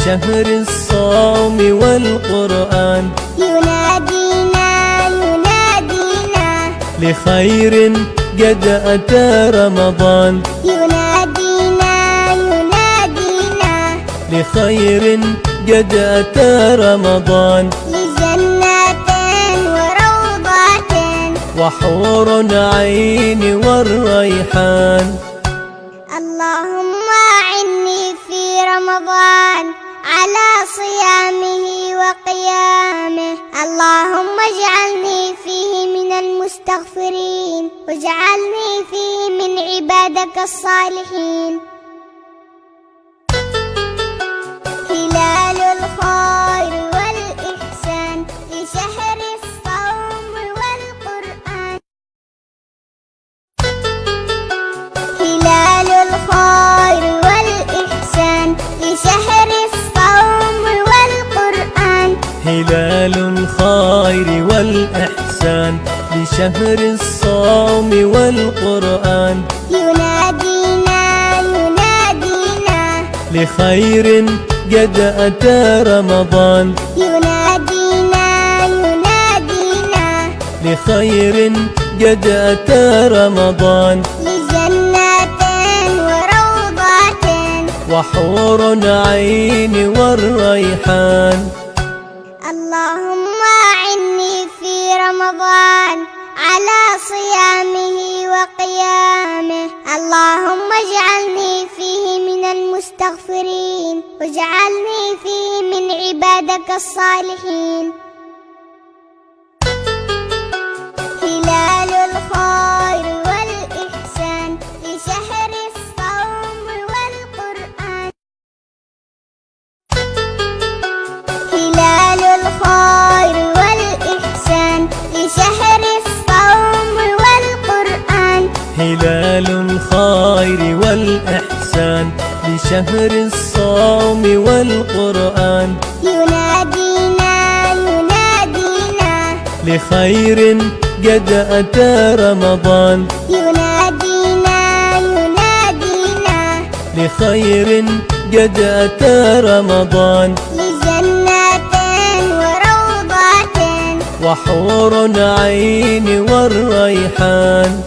لشهر الصوم والقرآن، ينادينا ينادينا لخير قد أتى رمضان، ينادينا ينادينا لخير قد أتى رمضان، لجنات وروضات وحور عين والريحان. اللهم أعني في رمضان على صيامه وقيامه، اللهم اجعلني فيه من المستغفرين، واجعلني فيه من عبادك الصالحين. هلال الخير والإحسان لشهر الصوم والقرآن، هلال الخير والإحسان لشهر الصوم والقرآن، هلال الخير والإحسان لشهر الصوم والقرآن، ينادينا ينادينا لخير قد أتى رمضان، ينادينا ينادينا لخير قد أتى رمضان، لجنات وروضات وحور عين والريحان. اللهم أعني في رمضان على صيامه وقيامه، اللهم اجعلني فيه من المستغفرين، واجعلني فيه من عبادك الصالحين. هلال الخير والإحسان لشهر الصوم والقرآن، هلال الخير والإحسان لشهر الصوم والقرآن، هلال الخير والإحسان لشهر الصوم والقرآن، ينادينا ينادينا لخير قد أتى رمضان، ينادينا ينادينا لخير قد أتى رمضان، لجنات وروضات وحور عين والريحان.